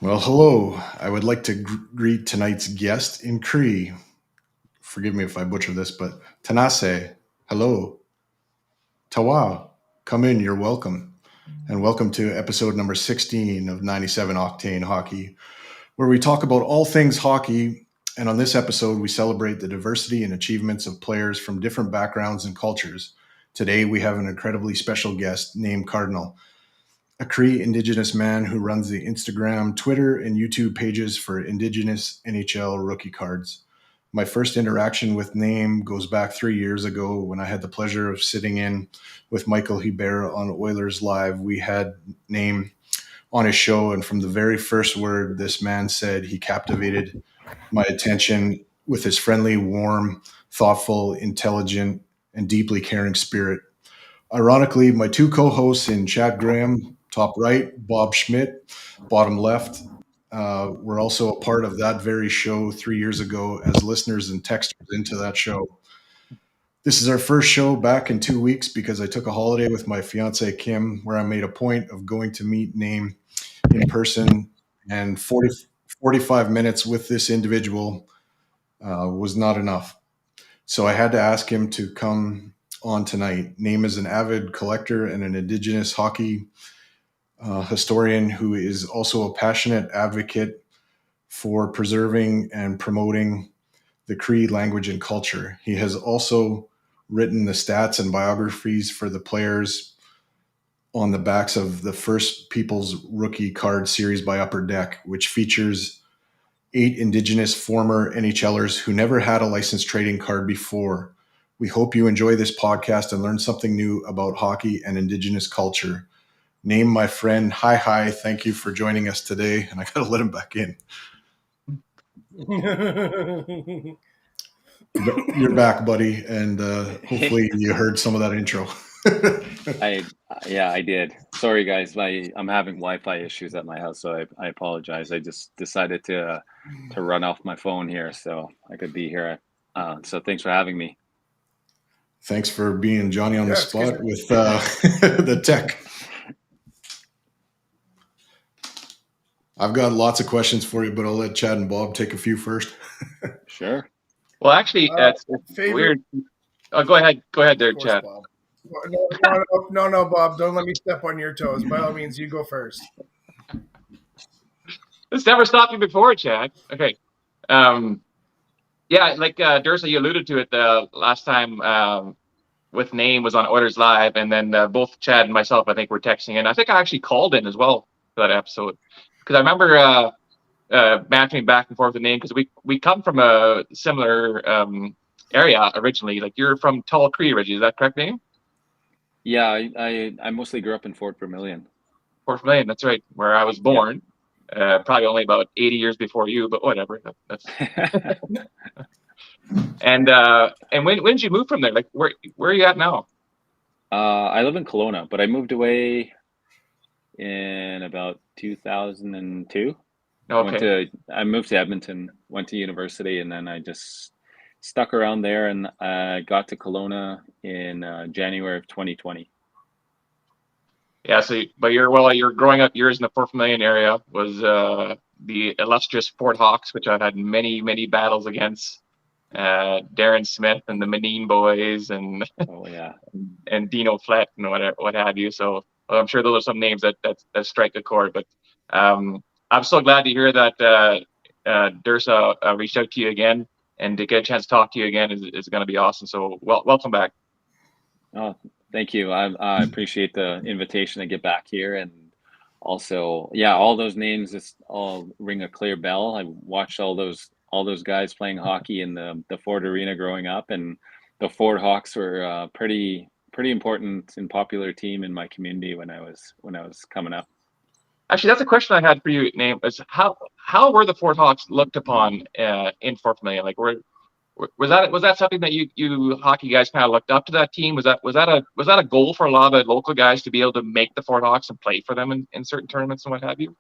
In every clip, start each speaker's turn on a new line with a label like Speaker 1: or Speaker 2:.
Speaker 1: Well, hello. I would like to greet tonight's guest in Cree. Forgive me if I butcher this, but Tanase, hello. Tawa, come in, you're welcome. And welcome to episode number 16 of 97 Octane Hockey, where we talk about all things hockey. And on this episode, we celebrate the diversity and achievements of players from different backgrounds and cultures. Today, we have an incredibly special guest named Cardinal, a Cree Indigenous man who runs the Instagram, Twitter, and YouTube pages for Indigenous NHL rookie cards. My first interaction with Naim goes back 3 years ago when I had the pleasure of sitting in with Michael Hebert on Oilers Live. We had Naim on his show, and from the very first word this man said, he captivated my attention with his friendly, warm, thoughtful, intelligent, and deeply caring spirit. Ironically, my two co-hosts in Chad Graham, top right, Bob Schmidt, bottom left, were also a part of that very show 3 years ago as listeners and texters into that show. This is our first show back in 2 weeks because I took a holiday with my fiance Kim, where I made a point of going to meet Naim in person, and 45 minutes with this individual was not enough. So I had to ask him to come on tonight. Naim is an avid collector and an Indigenous hockey historian who is also a passionate advocate for preserving and promoting the Cree language and culture. He has also written the stats and biographies for the players on the backs of the First People's Rookie Card series by Upper Deck, which features 8 Indigenous former NHLers who never had a licensed trading card before. We hope you enjoy this podcast and learn something new about hockey and Indigenous culture. Naim, my friend, hi, thank you for joining us today. And I got to let him back in. You're back, buddy, and hopefully you heard some of that intro.
Speaker 2: I did. Sorry, guys. I'm having Wi-Fi issues at my house, so I apologize. I just decided to run off my phone here so I could be here. So thanks for having me.
Speaker 1: Thanks for being Johnny on the spot with the tech. I've got lots of questions for you, but I'll let Chad and Bob take a few first.
Speaker 2: Sure.
Speaker 3: Well, actually, that's weird. Oh, go ahead there, Chad.
Speaker 4: Bob. No, Bob, don't let me step on your toes. By all means, you go first.
Speaker 3: This never stopped you before, Chad. Okay. Yeah, like Dursa, you alluded to it the last time with Naim was on Oilers Live, and then both Chad and myself, I think, were texting, and I think I actually called in as well for that episode because I remember bantering back and forth with Naim because we come from a similar area originally. Like you're from Tall Cree originally, is that correct, Naim?
Speaker 2: Yeah, I mostly grew up in Fort Vermilion.
Speaker 3: Fort Vermilion, that's right, where I was born. Yeah. Probably only about 80 years before you, but whatever. That's And when did you move from there? Like where are you at now?
Speaker 2: I live in Kelowna, but I moved away in about 2002.
Speaker 3: Okay.
Speaker 2: I moved to Edmonton, went to university, and then I just stuck around there, and got to Kelowna in January of 2020.
Speaker 3: Yeah, but you're growing up years in the Fort Vermilion area was the illustrious Fort Hawks, which I've had many battles against. Darren Smith and the Menine boys and and Dino Flett and what have you. So I'm sure those are some names that strike a chord. But I'm so glad to hear that Dursa reached out to you again, and to get a chance to talk to you again is going to be awesome. So welcome back.
Speaker 2: Oh, thank you. I appreciate the invitation to get back here, and also, yeah, all those names just all ring a clear bell. I watched all those guys playing hockey in the Ford Arena growing up, and the Ford Hawks were pretty important and popular team in my community when I was coming up.
Speaker 3: Actually, that's a question I had for you, Naim. Is how were the Fort Hawks looked upon in Fort McMillan? Like, was that something that you hockey guys kind of looked up to that team? Was that a goal for a lot of the local guys to be able to make the Fort Hawks and play for them in certain tournaments and what have you?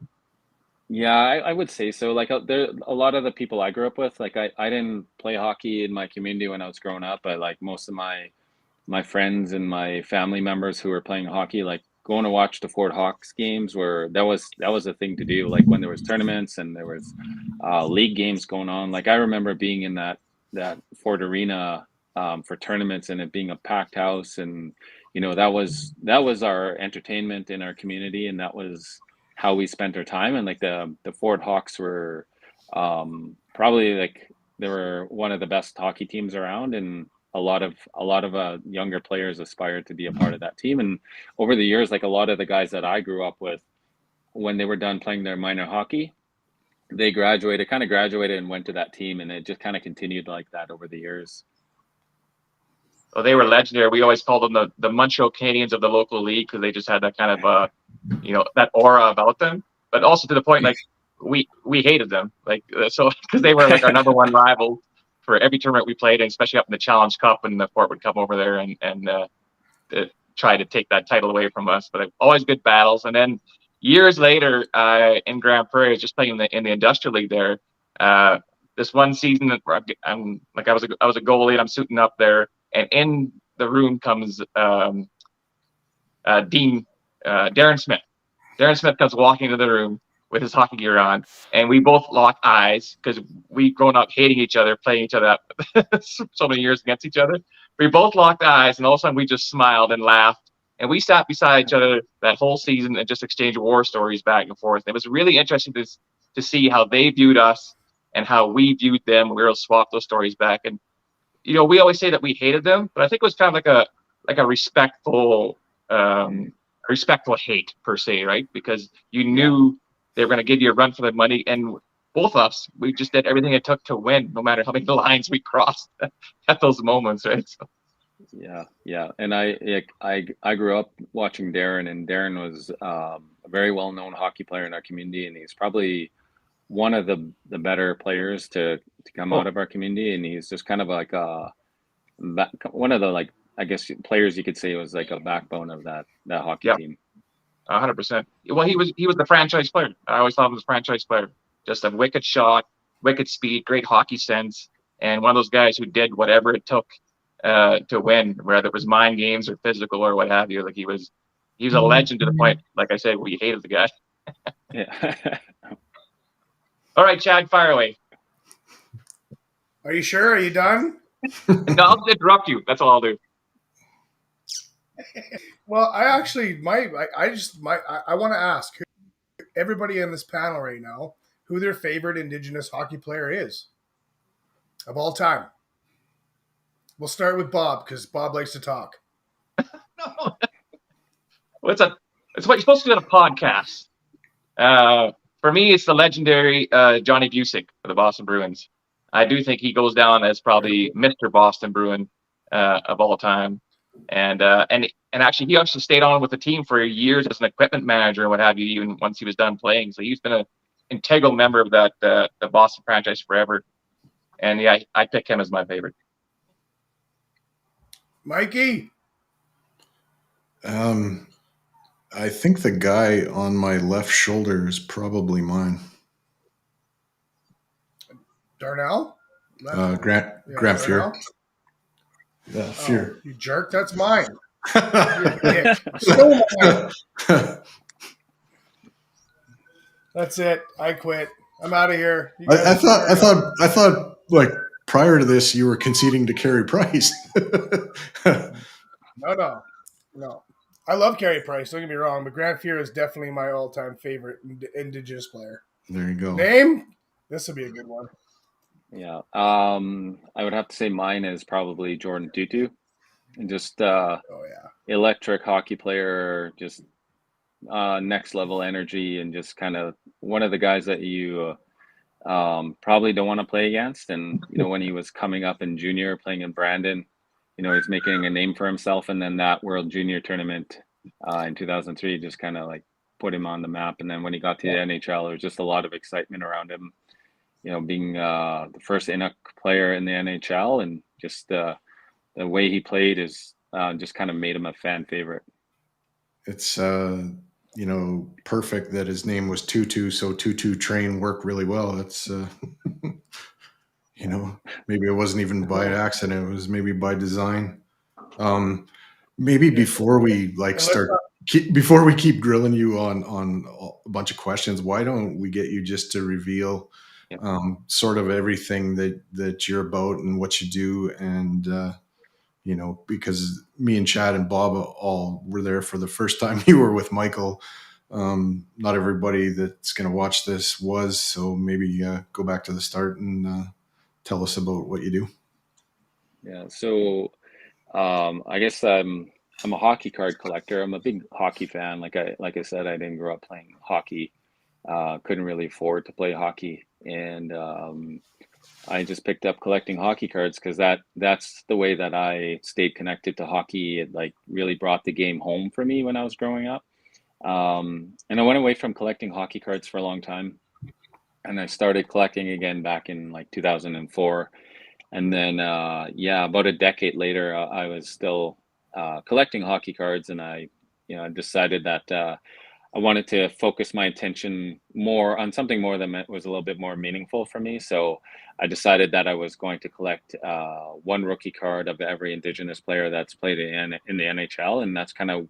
Speaker 2: Yeah, I would say so. Like there, a lot of the people I grew up with, like I didn't play hockey in my community when I was growing up, but like most of my friends and my family members who were playing hockey, like going to watch the Fort Hawks games, where that was a thing to do. Like when there was tournaments and there was league games going on. Like I remember being in that Fort Arena for tournaments, and it being a packed house, and that was our entertainment in our community, and that was how we spent our time. And like the Fort Hawks were probably like they were one of the best hockey teams around, and a lot of younger players aspired to be a part of that team. And over the years, like a lot of the guys that I grew up with, when they were done playing their minor hockey, they kind of graduated and went to that team, and it just kind of continued like that over the years.
Speaker 3: Oh, they were legendary. We always called them the Montreal Canadiens of the local league because they just had that kind of that aura about them. But also to the point, like we hated them, like so because they were like our number one rival for every tournament we played, and especially up in the Challenge Cup, and the Fort would come over there and try to take that title away from us. But always good battles. And then years later, in Grand Prairie, I was just playing in the Industrial League there. This one season, I'm like I was a goalie, and I'm suiting up there, and in the room comes Dean Darren Smith. Darren Smith comes walking into the room with his hockey gear on, and we both lock eyes because we've grown up hating each other, playing each other up so many years against each other. We both locked eyes, and all of a sudden we just smiled and laughed, and we sat beside each other that whole season and just exchanged war stories back and forth. It was really interesting to see how they viewed us and how we viewed them. We were able to swap those stories back, and we always say that we hated them, but I think it was kind of like a respectful hate per se, right? Because you knew they were going to give you a run for the money, and both of us, we just did everything it took to win, no matter how many lines we crossed at those moments, right? So.
Speaker 2: Yeah, and I grew up watching Darren, and Darren was a very well known hockey player in our community, and he's probably one of the better players to come out of our community, and he's just kind of like one of the, like, I guess players you could say was like a backbone of that hockey team.
Speaker 3: 100%. Well, he was the franchise player. I always thought him as a franchise player. Just a wicked shot, wicked speed, great hockey sense, and one of those guys who did whatever it took to win, whether it was mind games or physical or what have you. Like he was a legend to the point, like I said, we hated the guy.
Speaker 2: Yeah.
Speaker 3: All right, Chad, fire away.
Speaker 4: Are you sure? Are you done?
Speaker 3: No, I'll interrupt you. That's all I'll do.
Speaker 4: Well, I actually I want to ask everybody in this panel right now who their favorite Indigenous hockey player is of all time. We'll start with Bob because Bob likes to talk.
Speaker 3: No. Well, it's what you're supposed to do on a podcast. For me, it's the legendary Johnny Busick for the Boston Bruins. I do think he goes down as probably Mr. Boston Bruin of all time. And actually, he actually stayed on with the team for years as an equipment manager and what have you, even once he was done playing. So he's been an integral member of that the Boston franchise forever. And yeah, I pick him as my favorite.
Speaker 4: Mikey?
Speaker 1: I think the guy on my left shoulder is probably mine.
Speaker 4: Darnell?
Speaker 1: Grant Fear. Yeah, Fear.
Speaker 4: Oh, you jerk, that's mine. So mine. That's it. I quit. I'm out of here.
Speaker 1: I thought like prior to this you were conceding to Carey Price.
Speaker 4: No. I love Carey Price, don't get me wrong, but Grant Fear is definitely my all-time favorite Indigenous player.
Speaker 1: There you go.
Speaker 4: Name? This would be a good one.
Speaker 2: Yeah. I would have to say mine is probably Jordan Tutu, and just
Speaker 4: Oh yeah.
Speaker 2: electric hockey player, just next level energy, and just kind of one of the guys that you probably don't want to play against. And when he was coming up in junior, playing in Brandon, he's making a name for himself. And then that World Junior tournament in 2003 just kind of like put him on the map. And then when he got to the NHL, there was just a lot of excitement around him. Being the first Inuk player in the NHL, and just the way he played is just kind of made him a fan favorite.
Speaker 1: It's perfect that his name was Tutu, so Tutu train worked really well. It's maybe it wasn't even by accident; it was maybe by design. Maybe before we before we keep grilling you on a bunch of questions, why don't we get you just to reveal sort of everything that you're about and what you do, and because me and Chad and Bob all were there for the first time you were with Michael. Not everybody that's going to watch this was, so maybe go back to the start and tell us about what you do.
Speaker 2: Yeah, so I guess I'm a hockey card collector. I'm a big hockey fan. Like I said, I didn't grow up playing hockey. Couldn't really afford to play hockey, and I just picked up collecting hockey cards because that's the way that I stayed connected to hockey. It like really brought the game home for me when I was growing up. And I went away from collecting hockey cards for a long time, and I started collecting again back in like 2004. And then, about a decade later, I was still collecting hockey cards, and I decided that I wanted to focus my attention more on something more that was a little bit more meaningful for me. So I decided that I was going to collect one rookie card of every Indigenous player that's played in the NHL, and that's kind of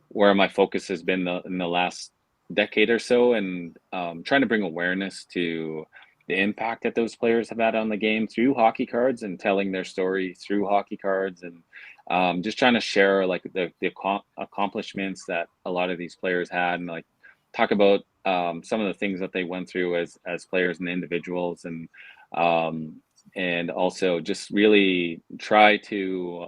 Speaker 2: where my focus has been in the last decade or so, and trying to bring awareness to the impact that those players have had on the game through hockey cards, and telling their story through hockey cards, and just trying to share like the accomplishments that a lot of these players had, and like talk about some of the things that they went through as players and individuals, and also just really try to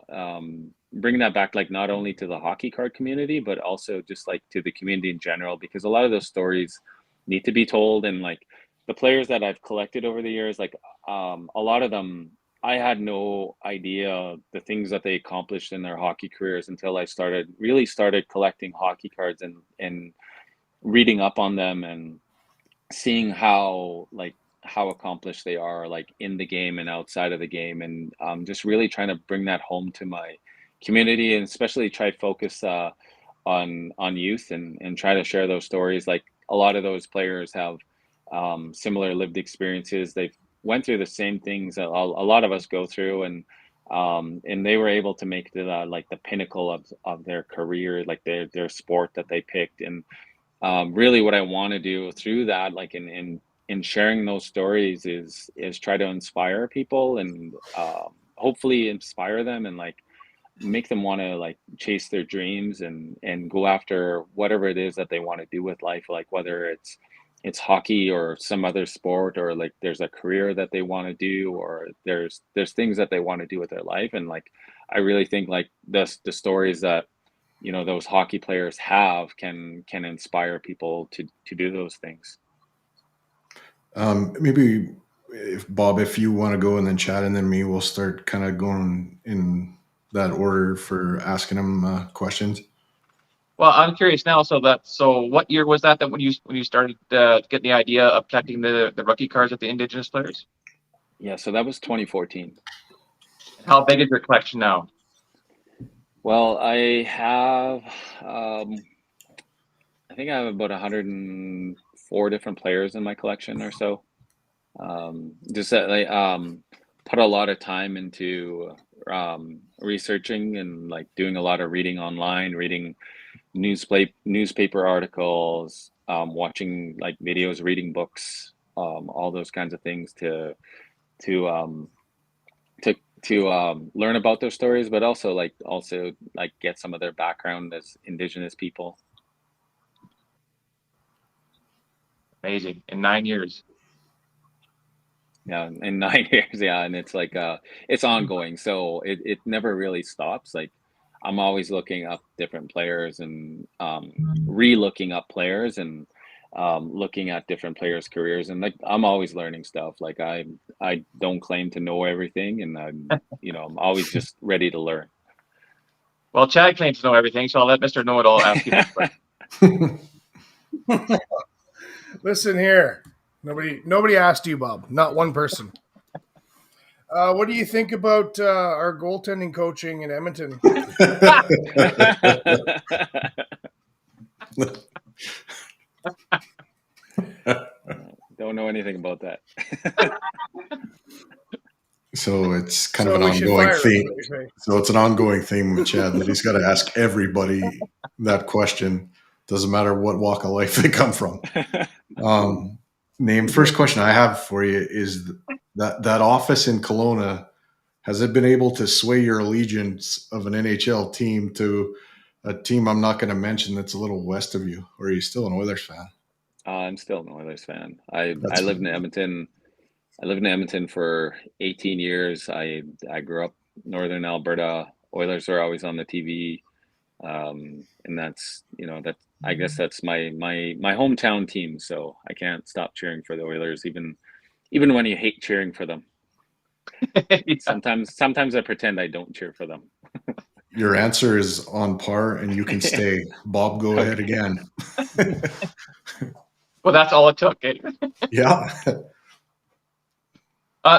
Speaker 2: bring that back, like not only to the hockey card community, but also just like to the community in general, because a lot of those stories need to be told. And like the players that I've collected over the years, like a lot of them, I had no idea the things that they accomplished in their hockey careers until I started collecting hockey cards, and reading up on them, and seeing how accomplished they are, like in the game and outside of the game, and just really trying to bring that home to my community, and especially try to focus on youth, and try to share those stories. Like a lot of those players have similar lived experiences. They've went through the same things that a lot of us go through, and they were able to make the like the pinnacle of their career, like their sport that they picked. And really what I want to do through that, like in sharing those stories, is try to inspire people, and hopefully inspire them, and like make them want to like chase their dreams, and go after whatever it is that they want to do with life, like whether it's hockey or some other sport, or like there's a career that they want to do, or there's things that they want to do with their life. And like I really think like the stories that those hockey players have can inspire people to do those things.
Speaker 1: Maybe if Bob, if you want to go, and then Chad, and then me, we'll start kind of going in that order for asking them questions.
Speaker 3: Well, I'm curious now. So what year was that when you started getting the idea of collecting the rookie cards with the Indigenous players?
Speaker 2: Yeah, so that was 2014.
Speaker 3: How big is your collection now?
Speaker 2: Well, I think I have about 104 different players in my collection or so. Just that put a lot of time into researching, and like doing a lot of reading online, reading newspaper articles, watching like videos, reading books, all those kinds of things to um, to learn about those stories, but also get some of their background as Indigenous people.
Speaker 3: Amazing. In 9 years.
Speaker 2: Yeah, in 9 years, yeah, and it's like it's ongoing, so it never really stops. Like I'm always looking up different players and re-looking up players and looking at different players' careers, and like I'm always learning stuff. Like I don't claim to know everything, and I'm always just ready to learn.
Speaker 3: Well, Chad claims to know everything, so I'll let Mr. Know-It-All ask you this question.
Speaker 4: Listen here. Nobody asked you, Bob. Not one person. What do you think about our goaltending coaching in Edmonton?
Speaker 2: Don't know anything about that.
Speaker 1: So it's kind of
Speaker 4: So
Speaker 1: an
Speaker 4: we should
Speaker 1: ongoing
Speaker 4: fire him,
Speaker 1: theme.
Speaker 4: what do you say?
Speaker 1: So it's an ongoing theme with Chad that he's got to ask everybody that question. Doesn't matter what walk of life they come from. Naim, first question I have for you is that office in Kelowna, has it been able to sway your allegiance of an NHL team to a team I'm not going to mention that's a little west of you, or are you still an Oilers fan?
Speaker 2: I'm still an Oilers fan. I
Speaker 1: That's
Speaker 2: lived in Edmonton. I lived in Edmonton for 18 years. I grew up northern Alberta. Oilers are always on the TV, and that I guess that's my hometown team. So I can't stop cheering for the Oilers, even when you hate cheering for them.
Speaker 3: Yeah.
Speaker 2: Sometimes I pretend I don't cheer for them.
Speaker 1: your answer is on par, and you can stay. Bob, go ahead
Speaker 2: Okay.
Speaker 1: again.
Speaker 3: Well, that's all it took. Eh?
Speaker 1: Yeah.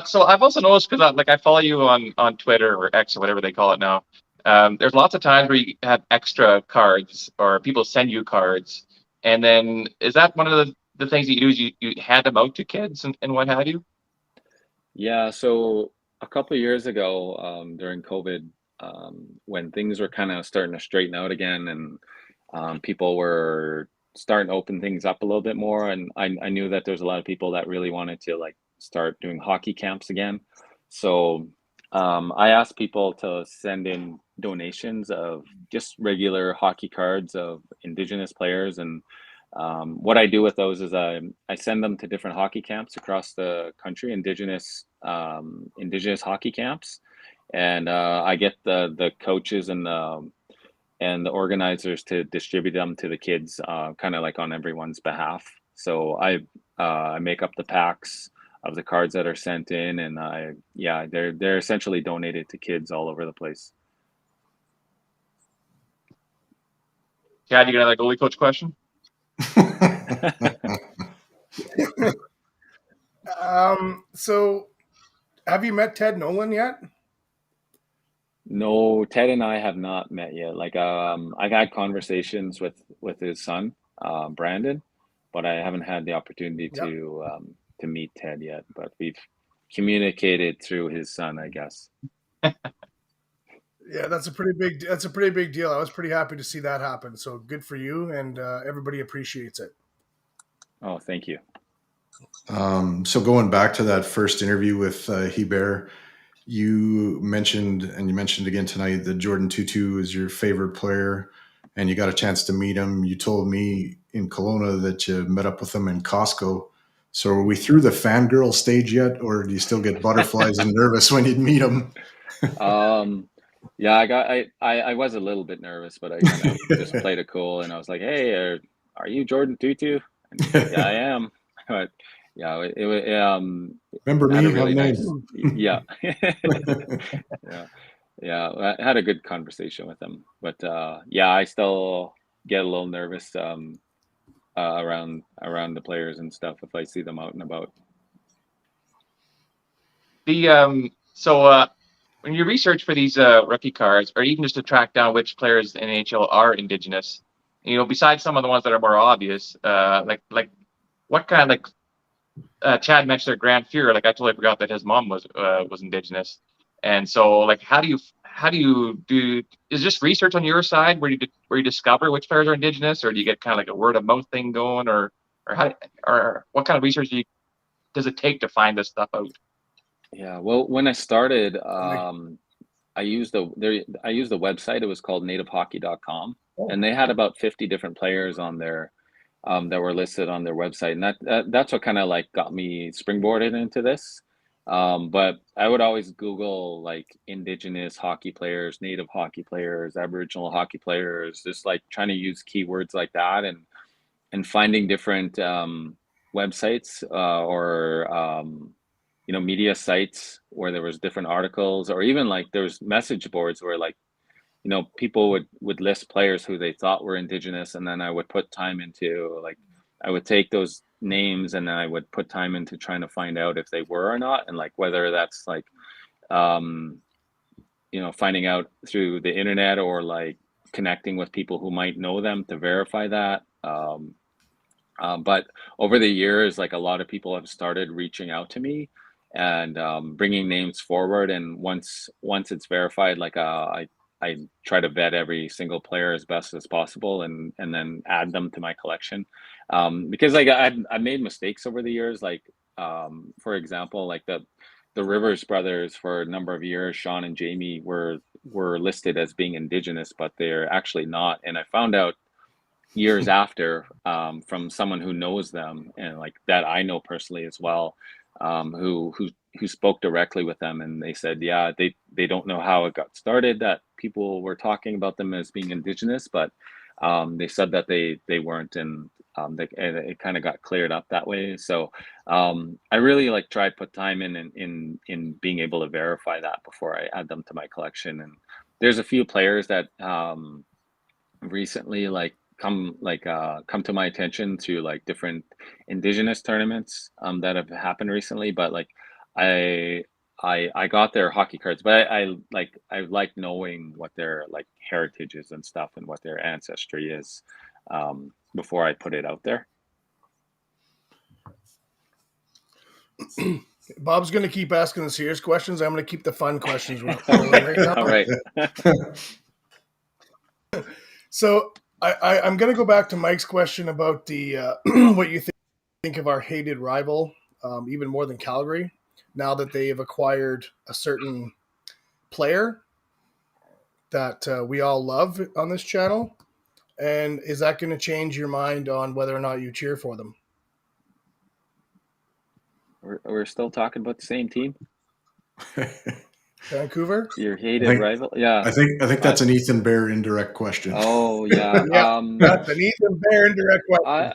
Speaker 3: So I've also noticed because I follow you on Twitter or X or whatever they call it now. There's lots of times where you have extra cards or people send you cards, and then is that one of the things that you do? Is you hand them out to kids and what have you?
Speaker 2: Yeah, so a couple of years ago, during COVID, when things were kind of starting to straighten out again, and people were starting to open things up a little bit more, and I knew that there's a lot of people that really wanted to like start doing hockey camps again. So I asked people to send in donations of just regular hockey cards of Indigenous players, and what I do with those is I send them to different hockey camps across the country, Indigenous hockey camps, and I get the coaches and the organizers to distribute them to the kids, kind of like on everyone's behalf. So I make up the packs of the cards that are sent in, and they're essentially donated to kids all over the place.
Speaker 3: Chad, you got another goalie coach question?
Speaker 4: So have you met Ted Nolan yet?
Speaker 2: No, Ted and I have not met yet. Like, I've had conversations with his son, Brandon, but I haven't had the opportunity
Speaker 4: Yep.
Speaker 2: to meet Ted yet. But we've communicated through his son, I guess.
Speaker 4: Yeah, that's a pretty big deal. I was pretty happy to see that happen. So good for you, and everybody appreciates it.
Speaker 2: Oh, thank you.
Speaker 1: So going back to that first interview with Hebert, you mentioned, and you mentioned again tonight, that Jordan Tutu is your favorite player, and you got a chance to meet him. You told me in Kelowna that you met up with him in Costco. So are we through the fangirl stage yet, or do you still get butterflies and nervous when you meet him?
Speaker 2: Yeah, I was a little bit nervous, but I kind of just played it cool, and I was like, "Hey, are you Jordan Tutu?" And he's like, "Yeah, I am." But yeah,
Speaker 1: Remember
Speaker 2: had a
Speaker 1: me? I'm
Speaker 2: really
Speaker 1: Naim.
Speaker 2: nice, yeah, yeah, yeah. I had a good conversation with him, but yeah, I still get a little nervous around the players and stuff if I see them out and about.
Speaker 3: When you research for these rookie cards, or even just to track down which players in NHL are Indigenous, besides some of the ones that are more obvious, like what kind of Chad mentioned their Grand Fuhrer. Like I totally forgot that his mom was Indigenous, and so like how do you do? Is just research on your side where you discover which players are Indigenous, or do you get kind of like a word of mouth thing going, or what kind of research does it take to find this stuff out?
Speaker 2: Yeah, well, when I started,
Speaker 4: Like,
Speaker 2: I used the website. It was called nativehockey.com,
Speaker 4: oh,
Speaker 2: and they had about 50 different players on there, that were listed on their website, and that's what kind of like got me springboarded into this. But I would always Google like Indigenous hockey players, Native hockey players, Aboriginal hockey players, just like trying to use keywords like that, and finding different websites or media sites where there was different articles, or even like there was message boards where like people would list players who they thought were Indigenous, and then I would put time into like I would take those names and then I would put time into trying to find out if they were or not, and like whether that's like um, finding out through the internet or like connecting with people who might know them to verify that. But over the years, like a lot of people have started reaching out to me and bringing names forward. And once it's verified, like I try to vet every single player as best as possible, and then add them to my collection. Because like I made mistakes over the years. Like for example, like the Rivers brothers for a number of years, Sean and Jamie were listed as being Indigenous, but they're actually not. And I found out years after from someone who knows them and like that I know personally as well, who spoke directly with them, and they said, yeah, they don't know how it got started that people were talking about them as being Indigenous, but they said that they weren't, and it kind of got cleared up that way. So I really like try to put time in being able to verify that before I add them to my collection. And there's a few players that recently like come to my attention through like different Indigenous tournaments that have happened recently, but like I I got their hockey cards, but I like knowing what their like heritage is and stuff, and what their ancestry is before I put it out there.
Speaker 4: Bob's going to keep asking the serious questions. I'm going to keep the fun questions rolling right now.
Speaker 2: All right.
Speaker 4: So I'm going to go back to Mike's question about the what you think of our hated rival, even more than Calgary, now that they have acquired a certain player that we all love on this channel. And is that going to change your mind on whether or not you cheer for them?
Speaker 2: We're still talking about the same team.
Speaker 4: Vancouver?
Speaker 2: Your hated rival? Yeah.
Speaker 1: I think that's an Ethan Bear indirect question.
Speaker 2: Oh yeah.
Speaker 4: Yeah, that's an Ethan Bear indirect question.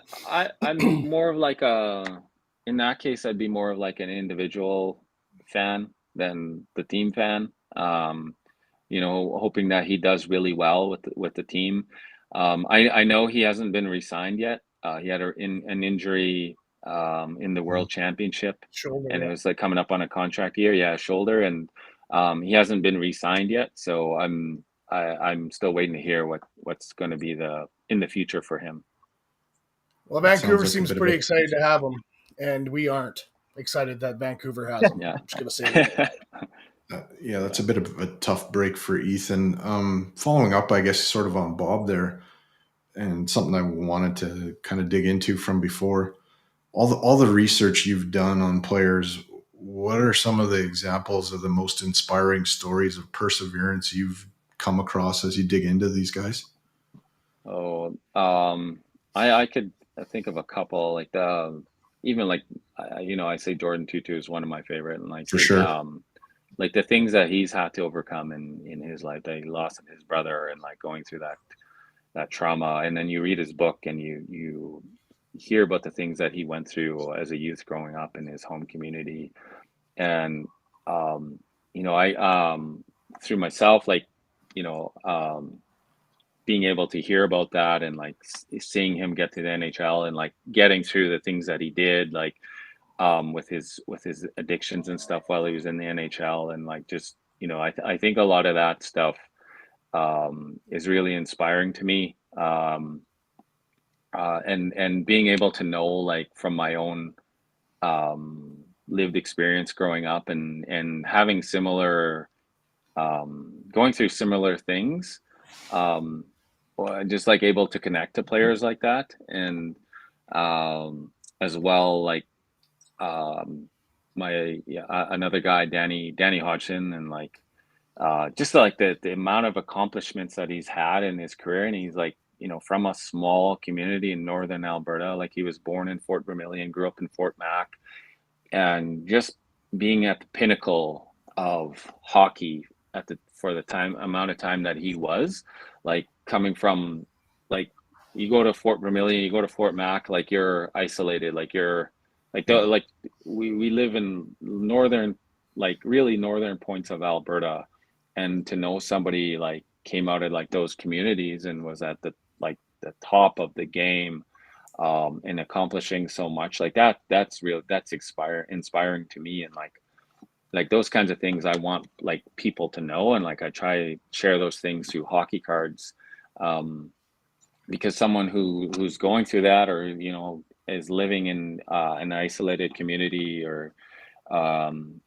Speaker 2: I'm more of like in that case, I'd be more of like an individual fan than the team fan. Hoping that he does really well with the team. I know he hasn't been re-signed yet. He had an injury in the World Championship,
Speaker 4: Shoulder,
Speaker 2: and it
Speaker 4: yeah.
Speaker 2: was like coming up on a contract year. Yeah, shoulder, and he hasn't been re-signed yet. So I'm still waiting to hear what's going to be in the future for him.
Speaker 4: Well, Vancouver seems pretty excited to have him, and we aren't excited that Vancouver has him.
Speaker 2: Yeah.
Speaker 4: I'm just going to say that.
Speaker 1: Yeah, that's a bit of a tough break for Ethan. Following up, I guess, sort of on Bob there, and something I wanted to kind of dig into from before. All the research you've done on players, what are some of the examples of the most inspiring stories of perseverance you've come across as you dig into these guys?
Speaker 2: Oh, I could think of a couple, like even like I say Jordan Tutu is one of my favorite, and like
Speaker 1: For sure.
Speaker 2: like the things that he's had to overcome in his life, that he lost his brother, and like going through that trauma, and then you read his book and you hear about the things that he went through as a youth growing up in his home community. And I through myself, like you know being able to hear about that, and like seeing him get to the NHL, and like getting through the things that he did, like with his addictions and stuff while he was in the NHL, and like just I think a lot of that stuff is really inspiring to me. And being able to know, like from my own lived experience growing up, and having similar going through similar things, just like able to connect to players like that, and as well, like another guy, Danny Hodgson, and like just like the amount of accomplishments that he's had in his career. And he's like from a small community in northern Alberta. Like he was born in Fort Vermilion, grew up in Fort Mac, and just being at the pinnacle of hockey for the amount of time that he was, like coming from, like, you go to Fort Vermilion, you go to Fort Mac, like you're isolated, like you're like we live in northern, like really northern points of Alberta, and to know somebody like came out of like those communities and was at the top of the game, and accomplishing so much like that, that's inspiring to me. And like those kinds of things I want like people to know, and like I try to share those things through hockey cards, um, because someone who's going through that, or is living in an isolated community, or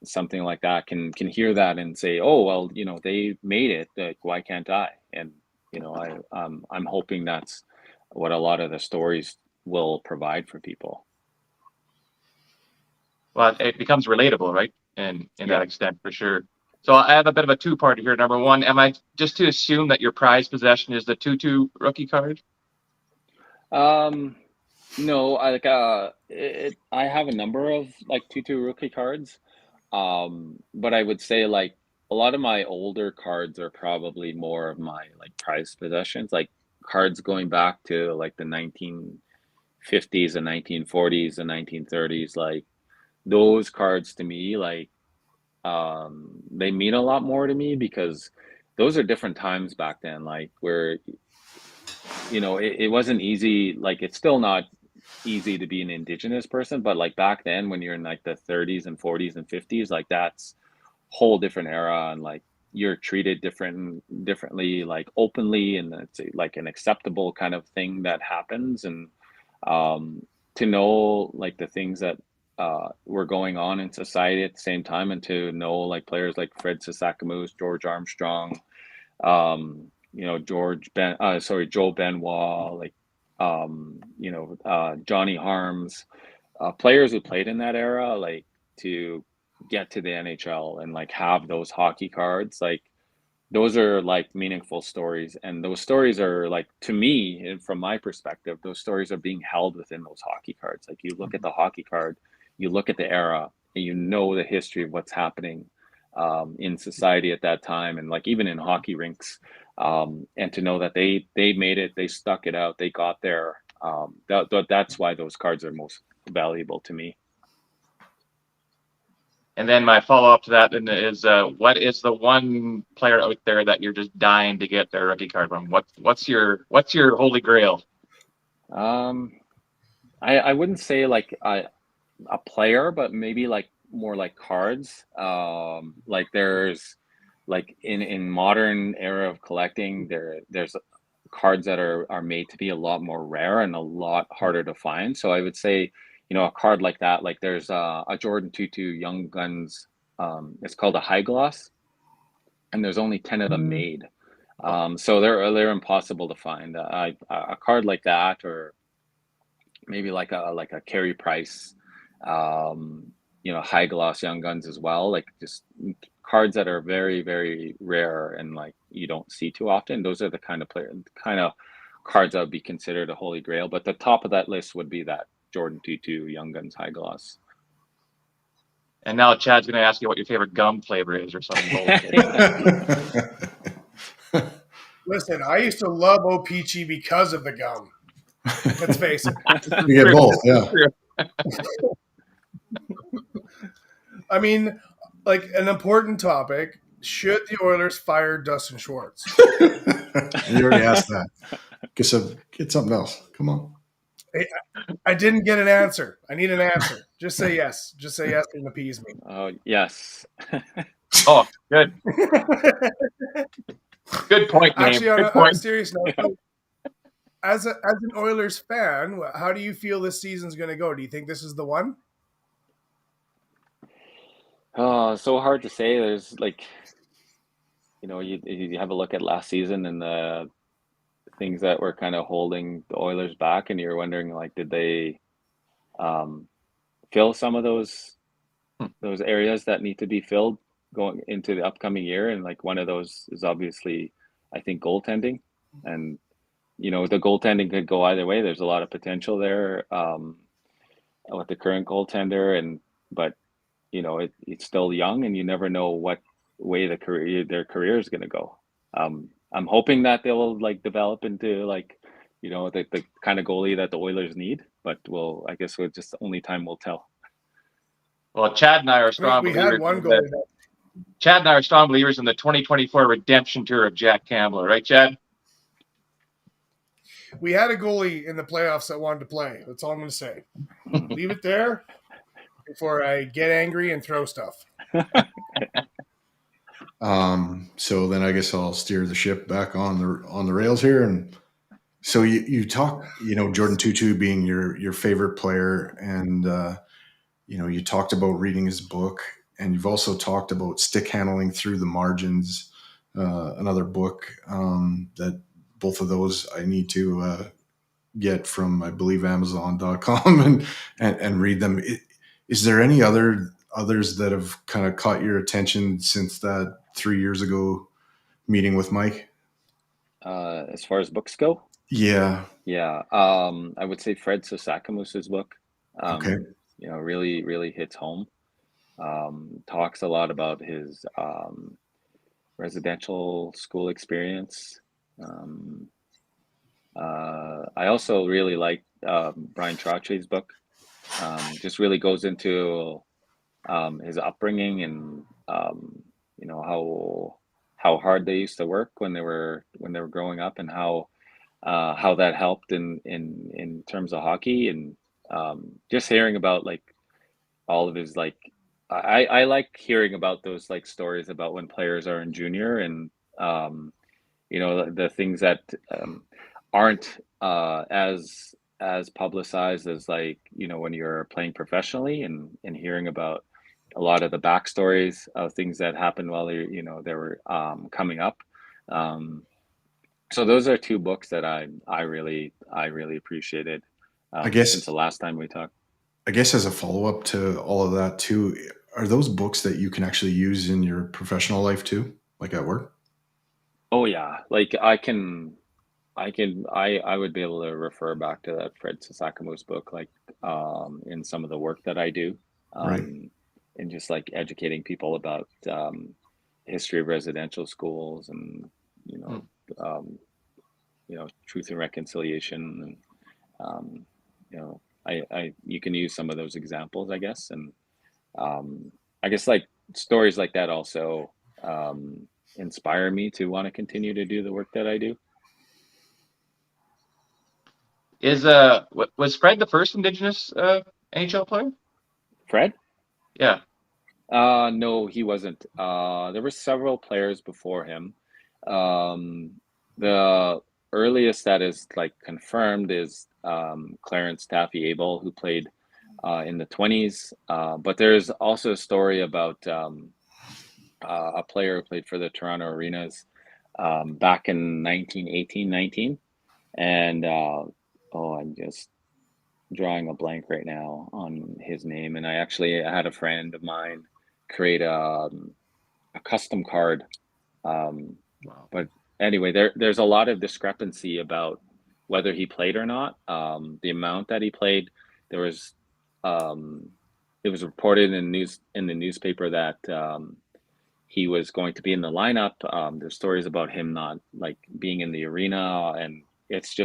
Speaker 2: something like that, can hear that and say, oh well, they made it, like why can't I? And I'm hoping that's what a lot of the stories will provide for people.
Speaker 3: Well, it becomes relatable, right? And in
Speaker 2: Yeah.
Speaker 3: that extent, for sure. So I have a bit of a two-parter here. Number one, am I just to assume that your prized possession is the 2-2 rookie card?
Speaker 2: No, I have a number of like 2-2 rookie cards. But I would say like a lot of my older cards are probably more of my like prized possessions, like cards going back to like the 1950s and 1940s and 1930s. Like those cards to me, like they mean a lot more to me, because those are different times back then, like where it wasn't easy. Like it's still not easy to be an Indigenous person, but like back then when you're in like the 30s and 40s and 50s, like that's whole different era, and like you're treated differently, like openly, and it's like an acceptable kind of thing that happens. And to know like the things that were going on in society at the same time, and to know like players like Fred Sasakamoose, George Armstrong, Joe Benoit, like Johnny Harms, players who played in that era, like to get to the NHL and like have those hockey cards, like those are like meaningful stories. And those stories are like, to me, and from my perspective, those stories are being held within those hockey cards. Like you look at the hockey card, you look at the era, and you know the history of what's happening in society at that time, and like even in hockey rinks, and to know that they made it, they stuck it out, they got there. That's why those cards are most valuable to me.
Speaker 3: And then my follow-up to that then is, what is the one player out there that you're just dying to get their rookie card from? What's your holy grail?
Speaker 2: I wouldn't say like a player, but maybe like more like cards. Like there's like in modern era of collecting, there's cards that are made to be a lot more rare and a lot harder to find. So I would say, a card like that, like there's a Jordan 22 Young Guns. It's called a high gloss, and there's only 10 of them made. So they're impossible to find. A card like that, or maybe like a Carey Price, high gloss Young Guns as well. Like just cards that are very, very rare and like you don't see too often. Those are the kind of cards that would be considered a holy grail. But the top of that list would be that Jordan 22 Young Guns high gloss.
Speaker 3: And now Chad's going to ask you what your favorite gum flavor is or something bullshit.
Speaker 4: Listen, I used to love O-Pee-Chee because of the gum. Let's face it.
Speaker 1: You get both, yeah.
Speaker 4: I mean, like an important topic: should the Oilers fire Dustin Schwartz?
Speaker 1: You already asked that. Get something else. Come on.
Speaker 4: I didn't get an answer. I need an answer. Just say yes. Just say yes and appease me.
Speaker 2: Oh, yes.
Speaker 3: Oh, good. Good point, Naim.
Speaker 4: Actually,
Speaker 3: Good
Speaker 4: on
Speaker 3: point.
Speaker 4: a serious note, as an Oilers fan, how do you feel this season's going to go? Do you think this is the one?
Speaker 2: Oh, so hard to say. There's like, you have a look at last season and the things that were kind of holding the Oilers back, and you're wondering like, did they um, fill some of those areas that need to be filled going into the upcoming year? And like one of those is obviously, I think, goaltending. And the goaltending could go either way. There's a lot of potential there with the current goaltender, but it's still young, and you never know what way their career is going to go. I'm hoping that they'll like develop into like, the kind of goalie that the Oilers need, but I guess just only time will tell.
Speaker 3: Well, Chad and I are
Speaker 4: I mean,
Speaker 3: strong
Speaker 4: we had
Speaker 3: believers.
Speaker 4: one goalie that
Speaker 3: Chad and I are strong believers in the 2024 redemption tour of Jack Campbell, right, Chad?
Speaker 4: we had a goalie in the playoffs that wanted to play. That's all I'm going to say. Leave it there before I get angry and throw stuff.
Speaker 1: So then I guess I'll steer the ship back on the rails here. And so you talk, Jordan Tutu being your favorite player, and you talked about reading his book, and you've also talked about stick handling through the margins, another book that both of those I need to get from, I believe, Amazon.com and read them. Is there any others that have kind of caught your attention since that 3 years ago meeting with Mike?
Speaker 2: As far as books go,
Speaker 1: Yeah.
Speaker 2: yeah, I would say Fred Sosakamus's book,
Speaker 1: Okay.
Speaker 2: really, really hits home. Talks a lot about his residential school experience. I also really like Brian Trotry's book. Just really goes into his upbringing, and how hard they used to work when they were growing up, and how that helped in terms of hockey, and just hearing about like all of his like I like hearing about those like stories about when players are in junior, and um, the things that aren't as publicized as like when you're playing professionally, and hearing about a lot of the backstories of things that happened while they were coming up. Um, so those are two books that I really appreciated
Speaker 1: I
Speaker 2: since
Speaker 1: guess
Speaker 2: the last time we talked.
Speaker 1: I guess as a follow up to all of that too, are those books that you can actually use in your professional life too, like at work?
Speaker 2: Oh yeah, like I would be able to refer back to that Fred Sasakamo's book, like in some of the work that I do,
Speaker 1: Right.
Speaker 2: and just like educating people about history of residential schools, and you know, um, truth and reconciliation, and um, I you can use some of those examples, I guess, and I guess like stories like that also inspire me to want to continue to do the work that I do.
Speaker 3: Was Fred the first Indigenous NHL player?
Speaker 2: Fred?
Speaker 3: Yeah.
Speaker 2: No, he wasn't. There were several players before him. Um, the earliest that is like confirmed is Clarence Taffy Abel, who played in the 20s. But there's also a story about a player who played for the Toronto Arenas back in 1918-19. And I'm just drawing a blank right now on his name. And I actually had a friend of mine create a custom card. Um,
Speaker 3: Wow.
Speaker 2: but anyway, there's a lot of discrepancy about whether he played or not. The amount that he played, there was um, it was reported in the newspaper that he was going to be in the lineup. There's stories about him not like being in the arena, and it's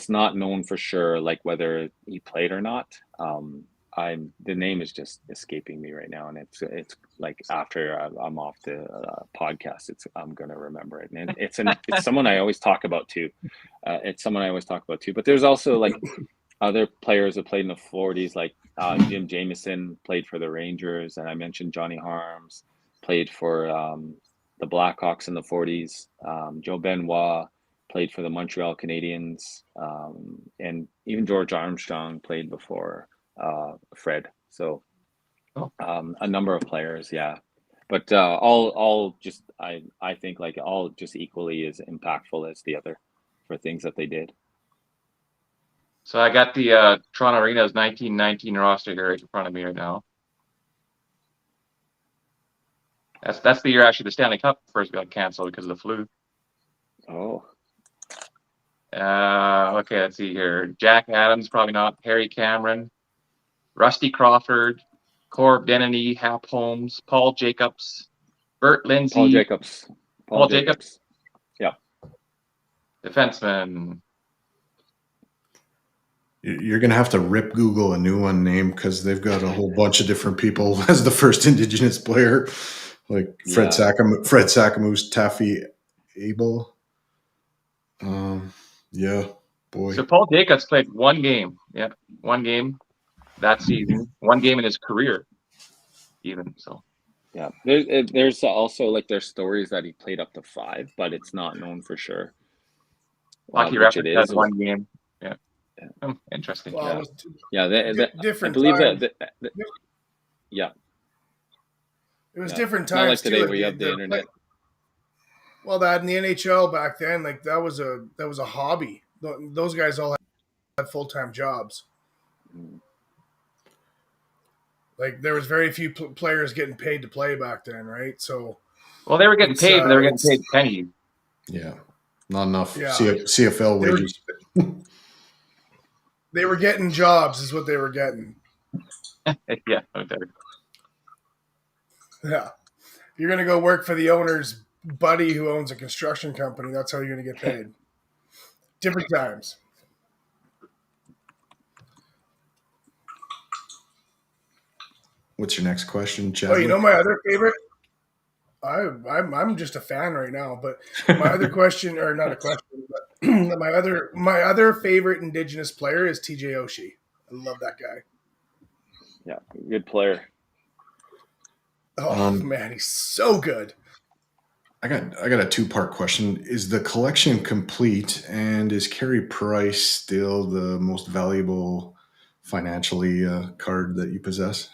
Speaker 2: not known for sure, like whether he played or not. The name is just escaping me right now, and it's like after I'm off the podcast, I'm gonna remember it, and it's someone I always talk about too. It's someone I always talk about too. But there's also like other players that played in the 40s, like Jim Jamieson played for the Rangers, and I mentioned Johnny Harms played for the Blackhawks in the 40s. Joe Benoit played for the Montreal Canadiens, and even George Armstrong played before Fred. So
Speaker 3: Oh.
Speaker 2: a number of players, yeah. But all just I think like all just equally as impactful as the other for things that they did.
Speaker 3: So I got the Toronto Arenas 1919 roster here right in front of me right now. That's the year actually the Stanley Cup first got canceled because of the flu.
Speaker 2: Oh,
Speaker 3: Okay, let's see here. Jack Adams, probably not. Harry Cameron, Rusty Crawford, Corb Denny, Hap Holmes, Paul Jacobs, Bert Lindsay.
Speaker 2: Paul Jacobs.
Speaker 3: Paul Jacobs.
Speaker 2: Yeah.
Speaker 3: Defenseman.
Speaker 1: You're going to have to rip Google a new one name because they've got a whole bunch of different people as the first Indigenous player, like Fred Sacamous, Taffy Abel. Yeah, boy.
Speaker 3: So Paul Jacobs played one game. Yeah, one game that season. One game in his career, even. So.
Speaker 2: Yeah, there's also like there's stories that he played up to 5, but it's not known for sure.
Speaker 3: Hockey reference has one game. Yeah. Interesting.
Speaker 4: Well,
Speaker 2: yeah,
Speaker 4: different
Speaker 2: I believe
Speaker 4: times.
Speaker 2: Yeah.
Speaker 4: It was different times.
Speaker 2: Not like today
Speaker 4: too,
Speaker 2: where you have the internet.
Speaker 4: Well, that in the NHL back then, like that was a hobby. Those guys all had full-time jobs. Like there was very few players getting paid to play back then, right? So,
Speaker 3: well, they were getting paid, but they were getting paid pennies.
Speaker 1: Yeah, not enough.
Speaker 4: Yeah.
Speaker 1: CFL wages.
Speaker 4: They were getting jobs, is what they were getting.
Speaker 3: Yeah, okay.
Speaker 4: Yeah, you're gonna go work for the owner's buddy who owns a construction company. That's how you're gonna get paid. Different times.
Speaker 1: What's your next question, Chad?
Speaker 4: Oh, you know my other favorite? I'm just a fan right now, but my other question, or not a question, but my other favorite Indigenous player is TJ Oshie. I love that guy.
Speaker 2: Yeah, good player.
Speaker 4: Oh man, he's so good.
Speaker 1: I got a 2-part question. Is the collection complete, and is Carey Price still the most valuable financially card that you possess?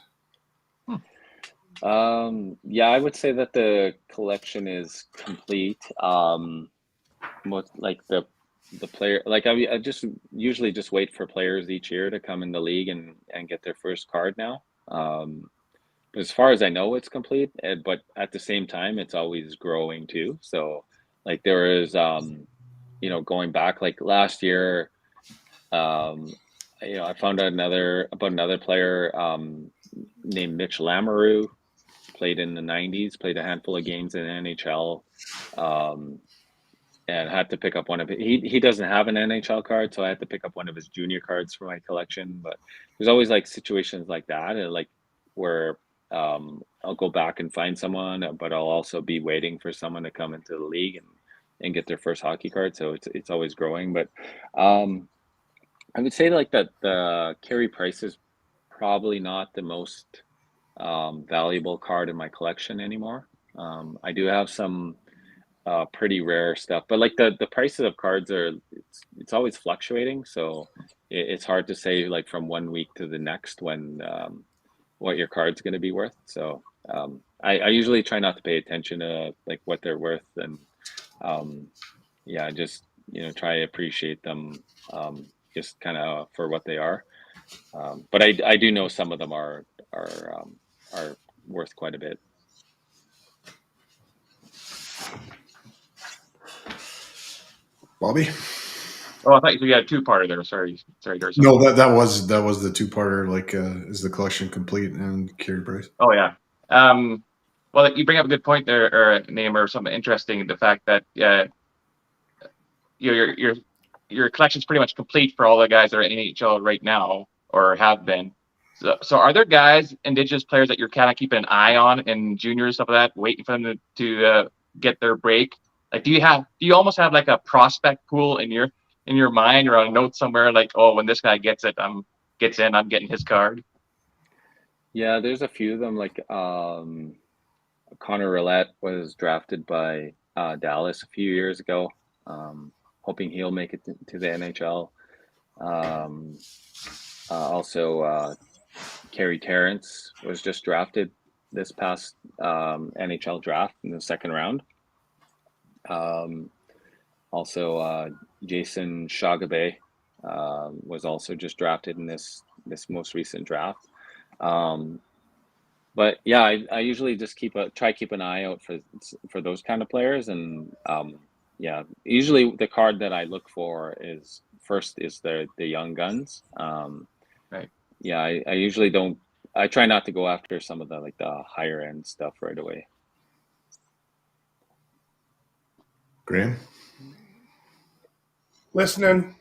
Speaker 2: Yeah, I would say that the collection is complete. Most like the player, like I just usually just wait for players each year to come in the league and get their first card now. As far as I know, it's complete, but at the same time, it's always growing too. So, like there is, going back like last year, I found out about another player named Mitch Lamoureux, played in the 90s, played a handful of games in the NHL, and had to pick up one of it. He doesn't have an NHL card, so I had to pick up one of his junior cards for my collection. But there's always like situations like that, and like where I'll go back and find someone, but I'll also be waiting for someone to come into the league and get their first hockey card. So it's always growing. But I would say like that the Carey Price is probably not the most valuable card in my collection anymore. I do have some pretty rare stuff, but like the prices of cards it's always fluctuating, so it's hard to say like from one week to the next when what your card's going to be worth. So I usually try not to pay attention to like what they're worth, and just try to appreciate them just kind of for what they are. But I do know some of them are worth quite a bit.
Speaker 1: Bobby?
Speaker 3: Oh, I thought you had a 2-parter there. Sorry, Darcy.
Speaker 1: No, that was the 2-parter. Like, is the collection complete and Carey Price?
Speaker 3: Oh yeah. Well, you bring up a good point there, or a name, or something interesting. The fact that your collection's pretty much complete for all the guys that are in NHL right now or have been. So are there guys, Indigenous players, that you're kind of keeping an eye on in juniors, stuff like that, waiting for them to get their break? Like, do you almost have like a prospect pool in your mind or on a note somewhere, like, oh, when this guy gets in, I'm getting his card?
Speaker 2: Yeah, there's a few of them. Like Connor Roulette was drafted by Dallas a few years ago, hoping he'll make it to the NHL. Also, Kerry Terrence was just drafted this past NHL draft in the second round. Also, Jason Shagabe was also just drafted in this most recent draft. But yeah, I usually just keep an eye out for those kind of players, and usually the card that I look for is the young guns.
Speaker 3: Right.
Speaker 2: Yeah, I usually don't I try not to go after some of the like the higher end stuff right away.
Speaker 1: Graham?
Speaker 4: Listening.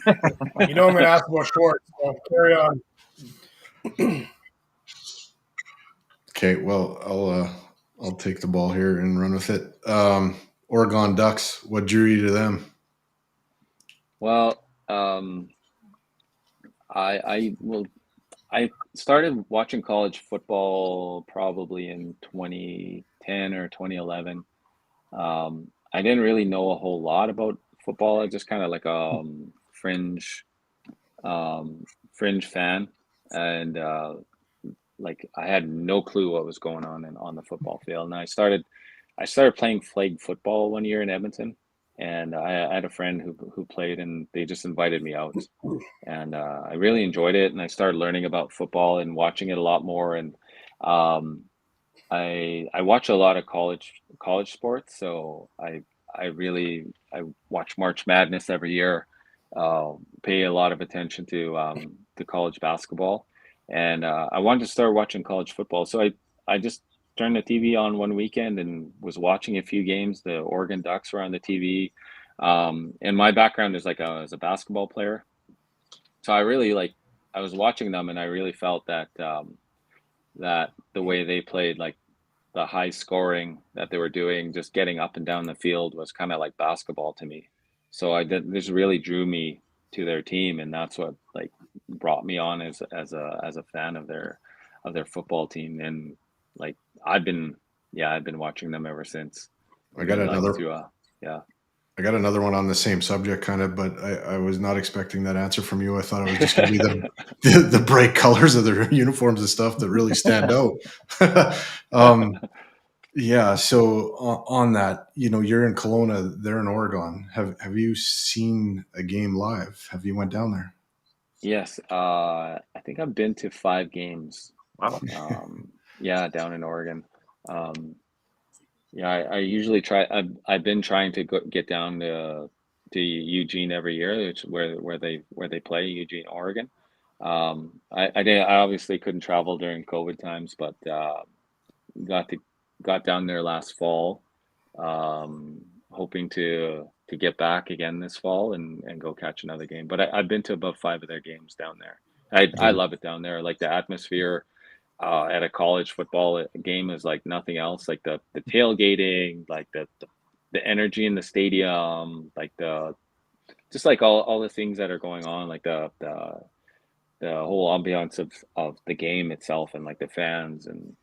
Speaker 4: You know I'm going to ask about shorts, so carry on.
Speaker 1: Okay, well, I'll take the ball here and run with it. Oregon Ducks, what drew you to them?
Speaker 2: Well, I started watching college football probably in 2010 or 2011. I didn't really know a whole lot about football. I just kind of like fringe fringe fan, and like I had no clue what was going on on the football field. And I started playing flag football one year in Edmonton, and I had a friend who played, and they just invited me out, and I really enjoyed it. And I started learning about football and watching it a lot more. And um, I watch a lot of college sports, so I watch March Madness every year. Pay a lot of attention to college basketball, and I wanted to start watching college football. So I just turned the TV on one weekend and was watching a few games. The Oregon Ducks were on the TV, and my background is like as a basketball player, so I was watching them, and I really felt that the way they played, like the high scoring that they were doing, just getting up and down the field was kind of like basketball to me. So this really drew me to their team, and that's what like brought me on as a fan of their football team. And like I've been I've been watching them ever since.
Speaker 1: I got
Speaker 2: Really like
Speaker 1: another.
Speaker 2: to yeah.
Speaker 1: I got another one on the same subject, kind of, but I was not expecting that answer from you. I thought it was just going to be the bright colors of their uniforms and stuff that really stand out. Yeah. So on that, you're in Kelowna, they're in Oregon. Have you seen a game live? Have you went down there?
Speaker 2: Yes, I think I've been to 5 games.
Speaker 3: Wow.
Speaker 2: Yeah, down in Oregon. Um, Yeah, I usually try. I've been trying to get down to Eugene every year, which where they play Eugene, Oregon. I obviously couldn't travel during COVID times, but got to got down there last fall. Hoping to get back again this fall and go catch another game. But I've been to about 5 of their games down there. I
Speaker 1: Good.
Speaker 2: love it down there. Like the atmosphere at a college football game is like nothing else. Like the tailgating, like the energy in the stadium, like the just like all the things that are going on, like the whole ambiance of the game itself, and like the fans and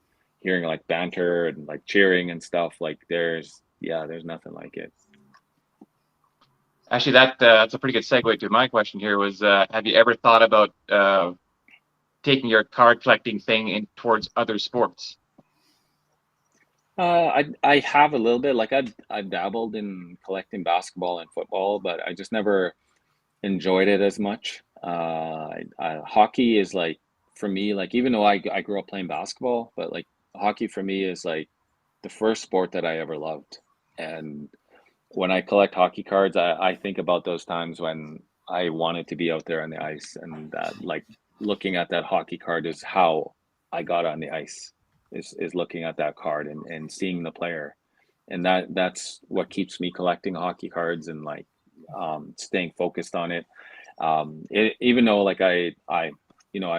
Speaker 2: hearing like banter and like cheering and stuff. Like there's nothing like it.
Speaker 3: Actually, that's a pretty good segue to my question here. Was have you ever thought about taking your card collecting thing in towards other sports?
Speaker 2: I have a little bit. Like I've dabbled in collecting basketball and football, but I just never enjoyed it as much. Hockey is like for me, like even though I grew up playing basketball, but like hockey for me is like the first sport that I ever loved. And when I collect hockey cards, I think about those times when I wanted to be out there on the ice, and that like looking at that hockey card is how I got on the ice. Is looking at that card and seeing the player, and that's what keeps me collecting hockey cards and like staying focused on it. Even though like I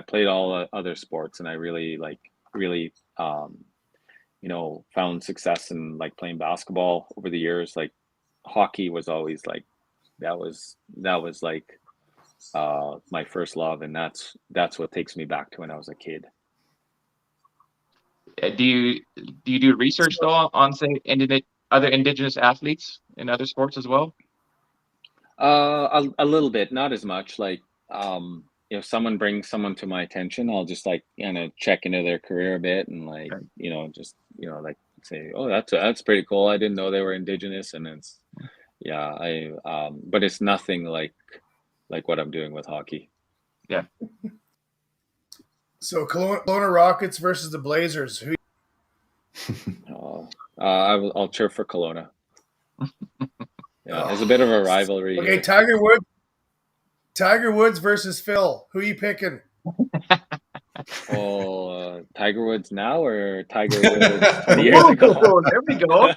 Speaker 2: played all other sports, and I really found success in like playing basketball over the years. Like hockey was always like that was like my first love, and that's what takes me back to when I was a kid.
Speaker 3: Do you do research though on say other Indigenous athletes in other sports as well?
Speaker 2: A little bit, not as much. Like, if someone brings someone to my attention, I'll just like kind of check into their career a bit, and like,
Speaker 3: Okay.
Speaker 2: just like say, oh, that's pretty cool. I didn't know they were Indigenous, and it's yeah, but it's nothing like what I'm doing with hockey.
Speaker 3: Yeah.
Speaker 4: So Kelowna Rockets versus the Blazers. Who?
Speaker 2: I'll cheer for Kelowna. Yeah, it's a bit of a rivalry
Speaker 4: Okay,
Speaker 2: here.
Speaker 4: Tiger Woods versus Phil. Who you picking?
Speaker 2: Tiger Woods now or Tiger Woods 20 years ago?
Speaker 3: Whoa, there we go.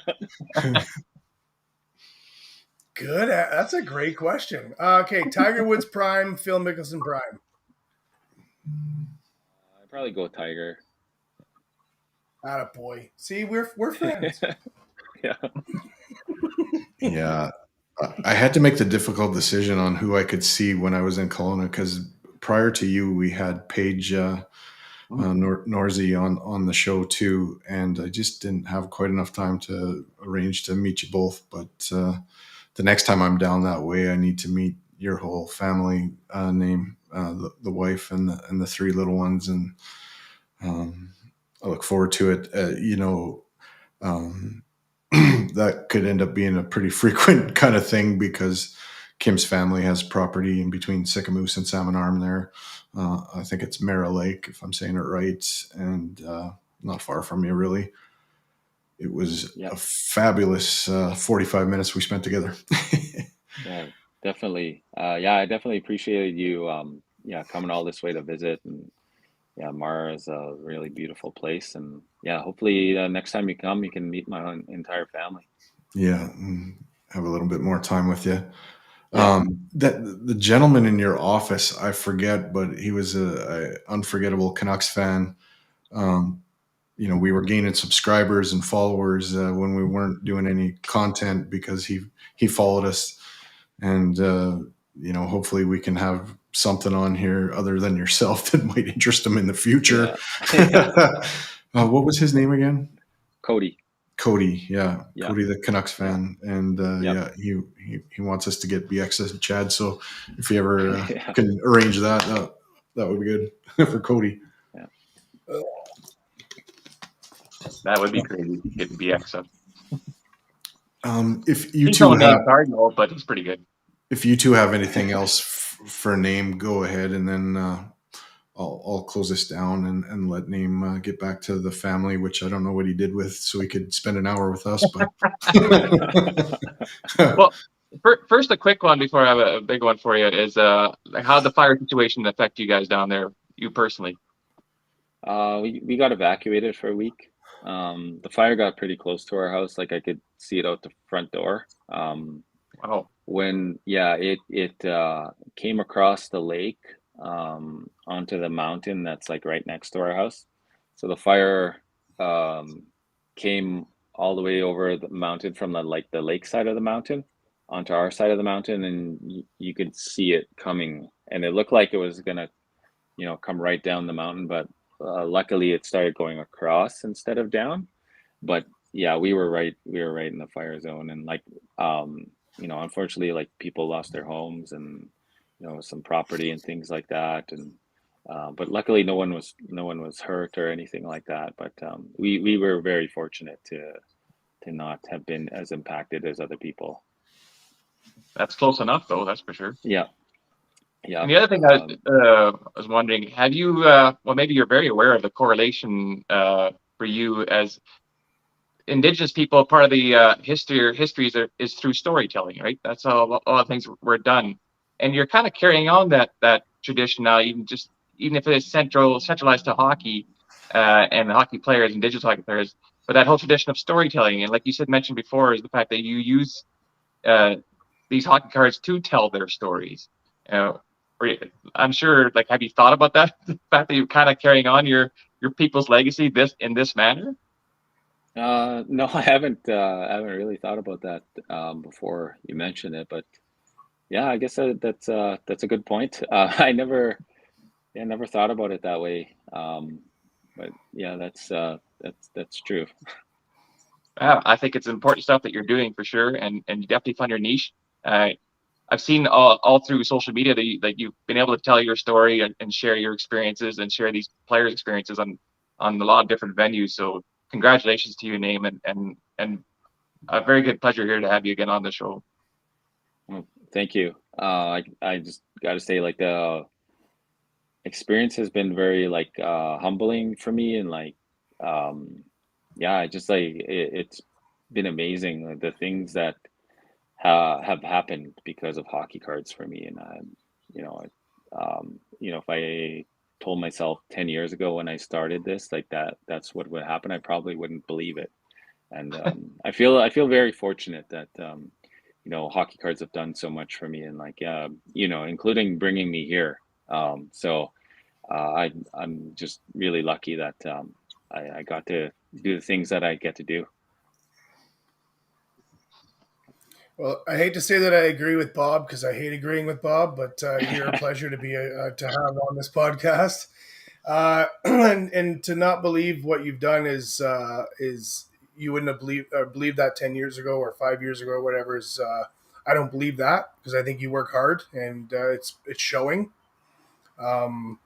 Speaker 4: Good. That's a great question. Okay, Tiger Woods prime, Phil Mickelson prime.
Speaker 2: I'd probably go Tiger.
Speaker 4: Attaboy. See, we're friends.
Speaker 2: Yeah.
Speaker 1: Yeah. I had to make the difficult decision on who I could see when I was in Kelowna, because prior to you, we had Paige Norsey on the show too, and I just didn't have quite enough time to arrange to meet you both. But the next time I'm down that way, I need to meet your whole family, Naim, the wife and the three little ones, and I look forward to it. That could end up being a pretty frequent kind of thing, because Kim's family has property in between Sicamous and Salmon Arm there. I think it's Mara Lake, if I'm saying it right, and not far from you, really. It was
Speaker 2: Yep.
Speaker 1: a fabulous 45 minutes we spent together.
Speaker 2: Yeah, definitely. Yeah, I definitely appreciated you coming all this way to visit. And yeah, Mara is a really beautiful place. And yeah, hopefully next time you come, you can meet my entire family.
Speaker 1: Yeah, have a little bit more time with you.
Speaker 2: Yeah.
Speaker 1: That the gentleman in your office, I forget, but he was a unforgettable Canucks fan. We were gaining subscribers and followers when we weren't doing any content, because he followed us, and hopefully we can have something on here other than yourself that might interest him in the future.
Speaker 2: Yeah.
Speaker 1: What was his name again?
Speaker 2: Cody.
Speaker 1: Cody, yeah.
Speaker 2: Yeah.
Speaker 1: Cody, the Canucks fan, and
Speaker 2: Yep.
Speaker 1: he wants us to get BX and Chad. So if you ever
Speaker 2: Yeah.
Speaker 1: can arrange that, that would be good for Cody.
Speaker 2: Yeah.
Speaker 3: That would be crazy getting BX up.
Speaker 1: If you
Speaker 3: He's
Speaker 1: two
Speaker 3: no name
Speaker 1: have,
Speaker 3: Cardinal, but he's pretty good.
Speaker 1: if you two have anything else for Naim, go ahead, and then I'll close this down and let Naim get back to the family, which I don't know what he did with, so he could spend an hour with us. But
Speaker 3: Well, first, a quick one before I have a big one for you is like how the fire situation affect you guys down there, you personally.
Speaker 2: We got evacuated for a week. The fire got pretty close to our house. Like I could see it out the front door.
Speaker 3: Wow.
Speaker 2: When it came across the lake onto the mountain that's like right next to our house. So the fire came all the way over the mountain from the lake side of the mountain onto our side of the mountain, and you could see it coming, and it looked like it was gonna come right down the mountain, but luckily it started going across instead of down. But yeah, we were right in the fire zone, and unfortunately, like people lost their homes and some property and things like that, and but luckily no one was hurt or anything like that. But we were very fortunate to not have been as impacted as other people.
Speaker 3: That's close enough, though. That's for sure.
Speaker 2: Yeah. Yeah.
Speaker 3: And the other thing I was wondering, have you? Well, maybe you're very aware of the correlation for you as Indigenous people. Part of the histories is through storytelling, right? That's how a lot of things were done, and you're kind of carrying on that tradition now, even if it is centralized to hockey and the hockey players, Indigenous hockey players. But that whole tradition of storytelling, and like you mentioned before, is the fact that you use these hockey cards to tell their stories. I'm sure, like, have you thought about that? The fact that you're kind of carrying on your people's legacy in this manner?
Speaker 2: No, I haven't really thought about that before you mentioned it, but yeah, I guess that's a good point. I never thought about it that way. But yeah, that's true.
Speaker 3: I think it's important stuff that you're doing for sure, and you definitely found your niche. I've seen all through social media that you've been able to tell your story and share your experiences and share these players' experiences on a lot of different venues. So congratulations to you, Naim, and a very good pleasure here to have you again on the show.
Speaker 2: Well, thank you. I just got to say, like, the experience has been very like humbling for me, and like yeah, just like it's been amazing, the things that have happened because of hockey cards for me. And you know if I told myself 10 years ago when I started this, like that's what would happen, I probably wouldn't believe it. And I feel very fortunate that hockey cards have done so much for me, and like including bringing me here. So I'm just really lucky that I got to do the things that I get to do.
Speaker 4: Well, I hate to say that I agree with Bob because I hate agreeing with Bob, but you're a pleasure to be to have on this podcast. And to not believe what you've done is you wouldn't have believed that 10 years ago or 5 years ago or whatever. Is I don't believe that because I think you work hard and it's showing. Um,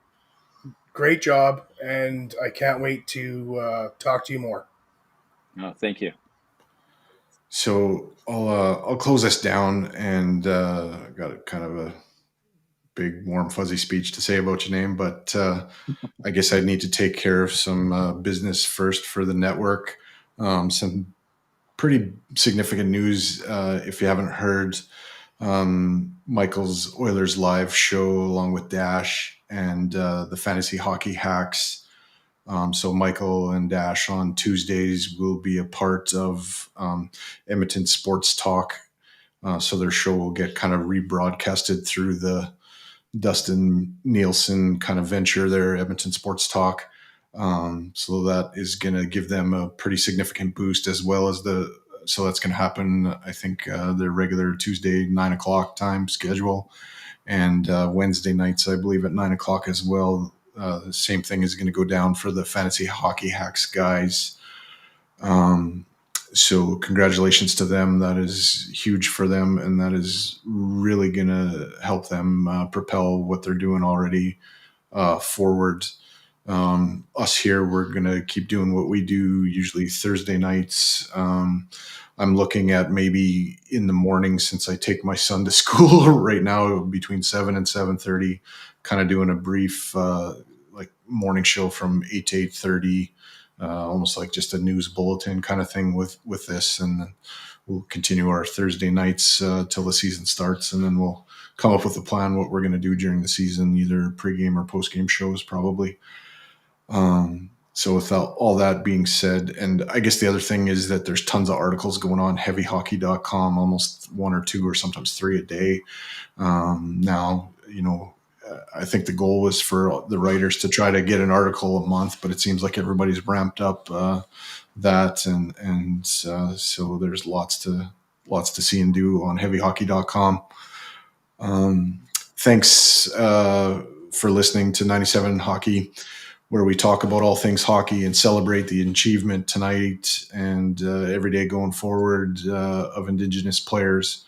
Speaker 4: Great job, and I can't wait to talk to you more.
Speaker 2: Oh, thank you.
Speaker 1: So I'll close this down, and I got a kind of a big warm fuzzy speech to say about your name, but I guess I need to take care of some business first for the network. Some pretty significant news. If you haven't heard, Michael's Oilers Live show, along with Dash and the Fantasy Hockey Hacks. So Michael and Dash on Tuesdays will be a part of Edmonton Sports Talk. So their show will get kind of rebroadcasted through the Dustin Nielsen kind of venture there, Edmonton Sports Talk. So that is going to give them a pretty significant boost, as well as so that's going to happen, I think, their regular Tuesday 9 o'clock time schedule, and Wednesday nights, I believe, at 9 o'clock as well. The same thing is going to go down for the Fantasy Hockey Hacks guys. So congratulations to them. That is huge for them, and that is really going to help them propel what they're doing already forward. Us here, we're going to keep doing what we do, usually Thursday nights. I'm looking at maybe in the morning, since I take my son to school right now between 7 and 7:30, kind of doing a brief like morning show from 8 to 8:30. Almost like just a news bulletin kind of thing with this, and then we'll continue our Thursday nights till the season starts, and then we'll come up with a plan what we're going to do during the season, either pregame or postgame shows probably. So without all that being said, and I guess the other thing is that there's tons of articles going on heavyhockey.com, almost one or two or sometimes three a day. Now, I think the goal was for the writers to try to get an article a month, but it seems like everybody's ramped up that, and so there's lots to see and do on heavyhockey.com. Thanks for listening to 97 Hockey, where we talk about all things hockey and celebrate the achievement tonight and every day going forward of Indigenous players.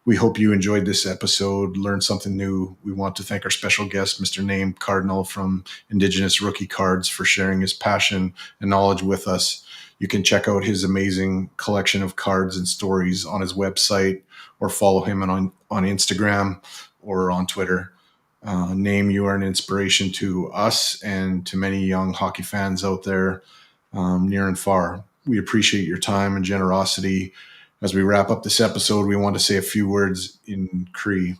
Speaker 1: We hope you enjoyed this episode, learned something new. We want to thank our special guest, Mr. Naim Cardinal from Indigenous Rookie Cards, for sharing his passion and knowledge with us. You can check out his amazing collection of cards and stories on his website, or follow him on Instagram or on Twitter. Naim, you are an inspiration to us and to many young hockey fans out there, near and far. We appreciate your time and generosity. As we wrap up this episode, we want to say a few words in Cree,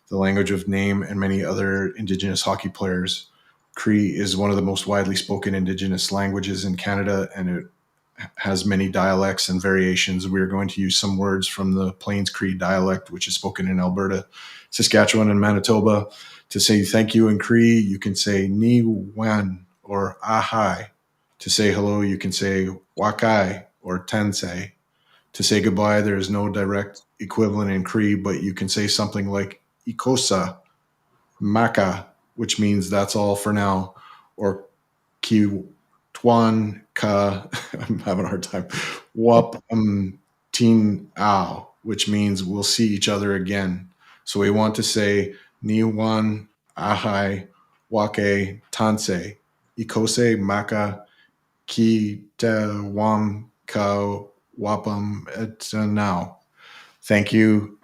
Speaker 1: the language of Naim and many other Indigenous hockey players. Cree is one of the most widely spoken Indigenous languages in Canada, and it has many dialects and variations. We are going to use some words from the Plains Cree dialect, which is spoken in Alberta, Saskatchewan, and Manitoba. To say thank you in Cree, you can say ni wan or ahai. To say hello, you can say wakai or tensei. To say goodbye, there is no direct equivalent in Cree, but you can say something like ikosa, maka, which means that's all for now, or ki tuan ka, I'm having a hard time, wap tin ao, which means we'll see each other again. So we want to say ni wan ahai wake tanse, ikose maka ki te wam ka wapam et now. Thank you.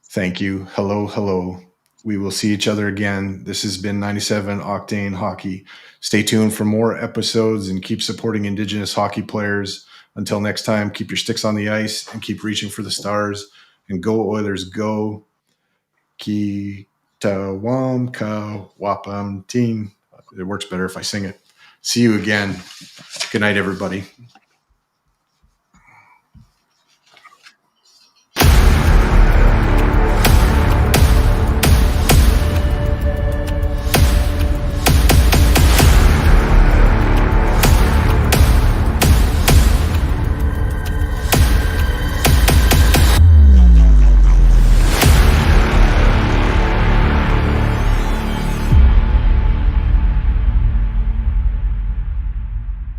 Speaker 1: Thank you. Hello, hello. We will see each other again. This has been 97 Octane Hockey. Stay tuned for more episodes and keep supporting Indigenous hockey players. Until next time, keep your sticks on the ice and keep reaching for the stars. And go Oilers, go. Ki ta wam ka wapam team. it works better if I sing it. See you again. Good night, everybody.